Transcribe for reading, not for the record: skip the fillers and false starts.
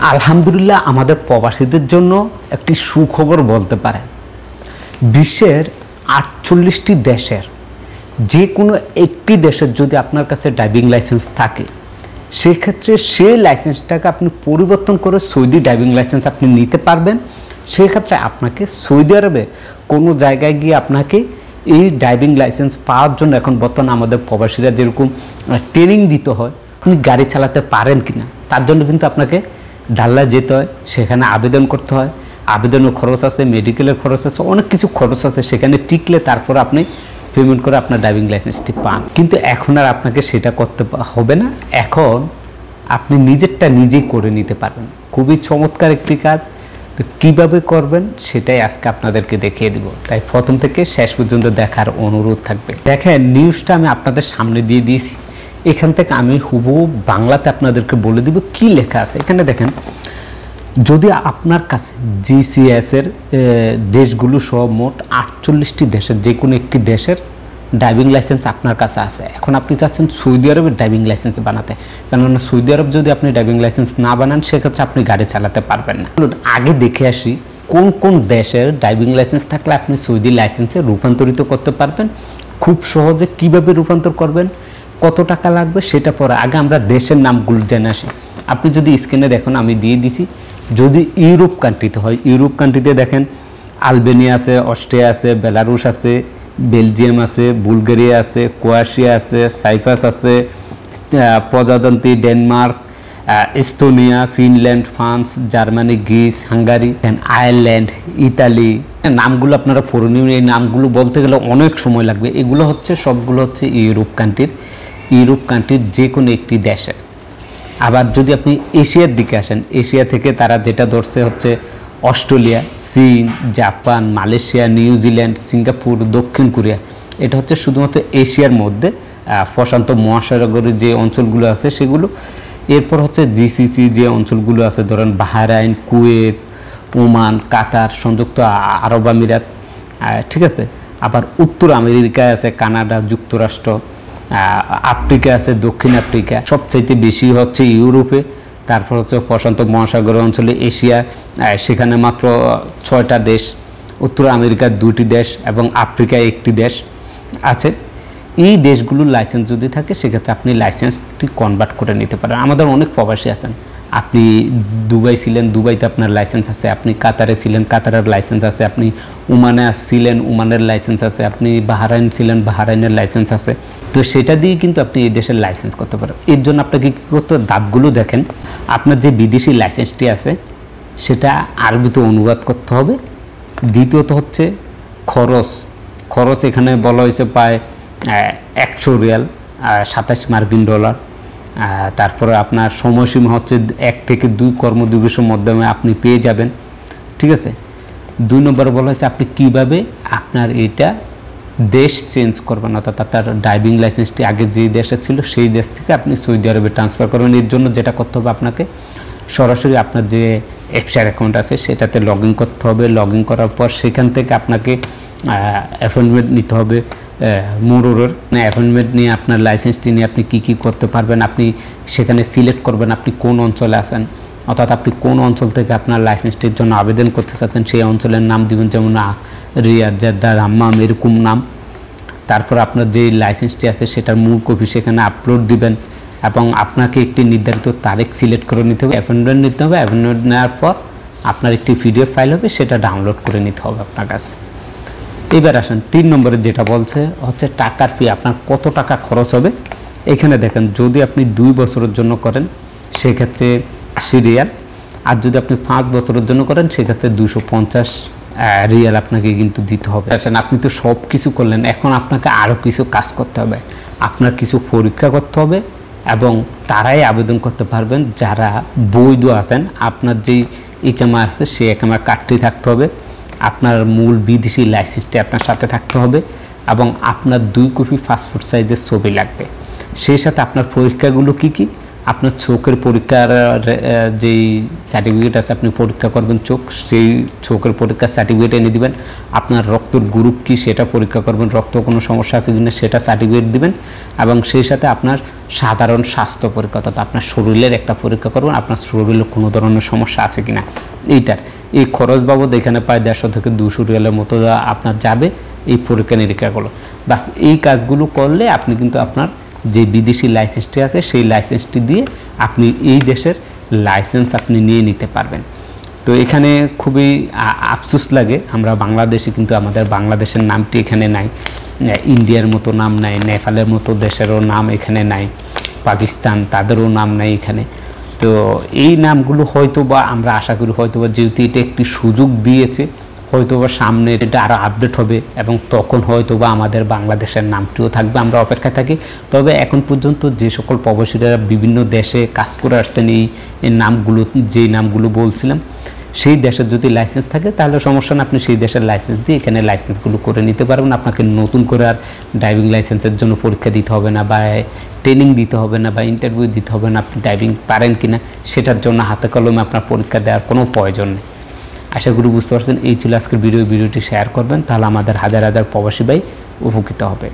আলহামদুলিল্লাহ আমাদের প্রবাসীদের জন্য একটি সুখবর বলতে পারেন। বিশ্বের ৪৮টি দেশের যে কোনো একটি দেশের যদি আপনার কাছে ড্রাইভিং লাইসেন্স থাকে, সেক্ষেত্রে সেই লাইসেন্সটাকে আপনি পরিবর্তন করে সৌদি ড্রাইভিং লাইসেন্স আপনি নিতে পারবেন। সেক্ষেত্রে আপনাকে সৌদি আরবে কোনো জায়গায় গিয়ে আপনাকে এই ড্রাইভিং লাইসেন্স পাওয়ার জন্য এখন বর্তমানে আমাদের প্রবাসীরা যেরকম ট্রেনিং দিতে হয়, আপনি গাড়ি চালাতে পারেন কিনা তার জন্য কিন্তু আপনাকে ডাল্লা যেতে হয়, সেখানে আবেদন করতে হয়। আবেদনের খরচ আছে, মেডিকেলের খরচ আছে, অনেক কিছু খরচ আছে। সেখানে টিকলে তারপর আপনি পেমেন্ট করে আপনার ড্রাইভিং লাইসেন্সটি পান। কিন্তু এখন আর আপনাকে সেটা করতে হবে না, এখন আপনি নিজেরটা নিজেই করে নিতে পারবেন। খুবই চমৎকার একটি কাজ। তো কীভাবে করবেন সেটাই আজকে আপনাদেরকে দেখিয়ে দিব, তাই প্রথম থেকে শেষ পর্যন্ত দেখার অনুরোধ থাকবে। দেখেন, নিউজটা আমি আপনাদের সামনে দিয়ে দিয়েছি। এখান থেকে আমি হুবহু বাংলাতে আপনাদেরকে বলে দিব কি লেখা আছে। এখানে দেখেন, যদি আপনার কাছে জিসিএসের দেশগুলো সহ মোট ৪৮টি দেশের যে কোনো একটি দেশের ড্রাইভিং লাইসেন্স আপনার কাছে আছে, এখন আপনি চাচ্ছেন সৌদি আরবের ড্রাইভিং লাইসেন্স বানাতে, কেননা সৌদি আরব যদি আপনি ড্রাইভিং লাইসেন্স না বানান সেক্ষেত্রে আপনি গাড়ি চালাতে পারবেন না। আগে দেখে আসি কোন কোন দেশের ড্রাইভিং লাইসেন্স থাকলে আপনি সৌদি লাইসেন্সে রূপান্তরিত করতে পারবেন। খুব সহজে কিভাবে রূপান্তর করবেন, কত টাকা লাগবে সেটা পরে, আগে আমরা দেশের নামগুলো জেনে আসি। আপনি যদি স্ক্রিনে দেখুন, আমি দিয়ে দিছি। যদি ইউরোপ কান্ট্রিতে হয়, ইউরোপ কান্ট্রিতে দেখেন আলবেনিয়া আছে, অস্ট্রিয়া আছে, বেলারুশ আছে, বেলজিয়াম আছে, বুলগেরিয়া আছে, ক্রোয়েশিয়া আছে, সাইপ্রাস আছে, প্রজাতন্ত্রী Denmark, Estonia, Finland, France, Germany, Greece, Hungary, Ireland, Italy. নামগুলো আপনারা পড়ে নিন, এই নামগুলো বলতে গেলে অনেক সময় লাগবে। এগুলো হচ্ছে সবগুলো হচ্ছে ইউরোপ কান্ট্রির যে কোনো একটি দেশে। আবার যদি আপনি এশিয়ার দিকে আসেন, এশিয়া থেকে তারা যেটা ধরছে হচ্ছে অস্ট্রেলিয়া, চীন, জাপান, মালয়েশিয়া, নিউজিল্যান্ড, সিঙ্গাপুর, দক্ষিণ কোরিয়া। এটা হচ্ছে শুধুমাত্র এশিয়ার মধ্যে প্রশান্ত মহাসাগরের যে অঞ্চলগুলো আছে সেগুলো। এরপর হচ্ছে জিসিসি যে অঞ্চলগুলো আছে, ধরেন বাহরাইন, কুয়েত, ওমান, কাতার, সংযুক্ত আরব আমিরাত, ঠিক আছে। আবার উত্তর আমেরিকায় আছে কানাডা, যুক্তরাষ্ট্র, আফ্রিকা আছে দক্ষিণ আফ্রিকা, সবচাইতে বেশি হচ্ছে ইউরোপে। তারপর হচ্ছে প্রশান্ত মহাসাগর অঞ্চলে এশিয়া, সেখানে মাত্র 6টা দেশ, উত্তর আমেরিকার 2টি দেশ এবং আফ্রিকায় 1টি দেশ আছে। এই দেশগুলোর লাইসেন্স যদি থাকে সেক্ষেত্রে আপনি লাইসেন্সটি কনভার্ট করে নিতে পারেন। আমাদের অনেক প্রবাসী আছেন, আপনি দুবাই ছিলেন, দুবাইতে আপনার লাইসেন্স আছে, আপনি কাতারে ছিলেন, কাতারের লাইসেন্স আছে, আপনি ওমানে ছিলেন, ওমানের লাইসেন্স আছে, আপনি বাহরাইন ছিলেন, বাহরাইনের লাইসেন্স আছে। তো সেটা দিয়ে কিন্তু আপনি এই দেশের লাইসেন্স করতে পারেন। এর জন্য আপনাকে কী করতে হবে, ধাপগুলো দেখেন। আপনার যে বিদেশি লাইসেন্সটি আছে সেটা আরবিতে অনুবাদ করতে হবে। দ্বিতীয়ত হচ্ছে খরচ এখানে বলা হয়েছে প্রায় 100 রিয়াল, 27 মার্কিন ডলার। তারপরে আপনার সময়সীমা হচ্ছে 1 থেকে 2 কর্মদিবসের মাধ্যমে আপনি পেয়ে যাবেন, ঠিক আছে। 2 নম্বরে বলা হয়েছে আপনি কিভাবে আপনার এটা দেশ চেঞ্জ করবেন, অর্থাৎ তার ড্রাইভিং লাইসেন্সটি আগে যে দেশে ছিল সেই দেশ থেকে আপনি সৌদি আরবে ট্রান্সফার করবেন। এর জন্য যেটা করতে হবে, আপনাকে সরাসরি আপনার যে অ্যাপসার অ্যাকাউন্ট আছে সেটাতে লগ ইন করতে হবে। লগ ইন করার পর সেখান থেকে আপনাকে অ্যাপয়েন্টমেন্ট নিতে হবে মুরুরের। অ্যাপয়েন্টমেন্ট নিয়ে আপনার লাইসেন্সটি নিয়ে আপনি কী করতে পারবেন, আপনি সেখানে সিলেক্ট করবেন আপনি কোন অঞ্চলে আছেন, অর্থাৎ আপনি কোন অঞ্চল থেকে আপনার লাইসেন্সটির জন্য আবেদন করতে চাচ্ছেন সেই অঞ্চলের নাম দিবেন, যেমন রিয়াদ, জেদ্দা, দাম্মাম, এরকম নাম। তারপর আপনার যে লাইসেন্সটি আছে সেটার মূল কপি সেখানে আপলোড দিবেন এবং আপনাকে একটি নির্ধারিত তারিখ সিলেক্ট করে নিতে হবে, অ্যাপয়েন্টমেন্ট নিতে হবে। অ্যাপয়েন্টমেন্ট নেওয়ার পর আপনার একটি পিডিএফ ফাইল হবে, সেটা ডাউনলোড করে নিতে হবে আপনার কাছে। এবার আসেন 3 নম্বরে, যেটা বলছে হচ্ছে টাকার ফি, আপনার কত টাকা খরচ হবে। এখানে দেখেন, যদি আপনি 2 বছরের জন্য করেন সেক্ষেত্রে 80 রিয়াল, আর যদি আপনি 5 বছরের জন্য করেন সেক্ষেত্রে 250 রিয়াল আপনাকে কিন্তু দিতে হবে। আসেন, আপনি তো সব কিছু করলেন, এখন আপনাকে আরও কিছু কাজ করতে হবে। আপনার কিছু পরীক্ষা করতে হবে এবং তারাই আবেদন করতে পারবেন যারা বৈধ আছেন। আপনার যেই ইকামা আছে সেই ইকামার কার্ডটি থাকতে হবে, আপনার মূল বিদেশি লাইসেন্সটি আপনার সাথে থাকতে হবে এবং আপনার 2 কপি পাসপোর্ট সাইজের ছবি লাগবে। সেই সাথে আপনার পরীক্ষাগুলো কি আপনার চোখের পরীক্ষার যেই সার্টিফিকেট আছে, আপনি পরীক্ষা করবেন চোখ, সেই চোখের পরীক্ষার সার্টিফিকেট এনে দিবেন। আপনার রক্তের গ্রুপ কি সেটা পরীক্ষা করবেন, রক্ত কোনো সমস্যা আছে কিনা সেটা সার্টিফিকেট দিবেন, এবং সেই সাথে আপনার সাধারণ স্বাস্থ্য পরীক্ষা, অর্থাৎ আপনার শরীরের একটা পরীক্ষা করবেন, আপনার শরীরে কোনো ধরনের সমস্যা আছে কিনা এইটার। এই খরচ বাবদ এখানে প্রায় 150 থেকে 200 রিয়ালের মতো আপনার যাবে এই পরীক্ষা নিরীক্ষাগুলো। বাস এই কাজগুলো করলে আপনি কিন্তু আপনার যে বিদেশি লাইসেন্সটি আছে সেই লাইসেন্সটি দিয়ে আপনি এই দেশের লাইসেন্স আপনি নিয়ে নিতে পারবেন। তো এখানে খুবই আফসোস লাগে, আমরা বাংলাদেশে কিন্তু আমাদের বাংলাদেশের নামটি এখানে নাই, ইন্ডিয়ার মতো নাম নাই, নেপালের মতো দেশেরও নাম এখানে নাই, পাকিস্তান তাদেরও নাম নাই এখানে। তো এই নামগুলো হয়তো বা আমরা আশা করি হয়তো বা যেহেতু এটা একটি সুযোগ দিয়েছে, হয়তো বা সামনে এটা আরও আপডেট হবে এবং তখন হয়তো বা আমাদের বাংলাদেশের নামটিও থাকবে, আমরা অপেক্ষায় থাকি। তবে এখন পর্যন্ত যে সকল প্রবাসীরা বিভিন্ন দেশে কাজ করে আসছেন এই নামগুলো, যেই নামগুলো বলছিলাম, সেই দেশের যদি লাইসেন্স থাকে তাহলে সমস্যা না, আপনি সেই দেশের লাইসেন্স দিয়ে এখানে লাইসেন্সগুলো করে নিতে পারবেন। আপনাকে নতুন করে আর ড্রাইভিং লাইসেন্সের জন্য পরীক্ষা দিতে হবে না, বা ট্রেনিং দিতে হবে না, বা ইন্টারভিউ দিতে হবে না, আপনি ড্রাইভিং পারেন কিনা সেটার জন্য হাতে কলমে আপনার পরীক্ষা দেওয়ার কোনো প্রয়োজন নেই। আশা করি বুঝতে পারছেন। এই ছিল আজকের ভিডিওটি শেয়ার করবেন, তাহলে আমাদের হাজার হাজার প্রবাসী ভাই উপকৃত হবে।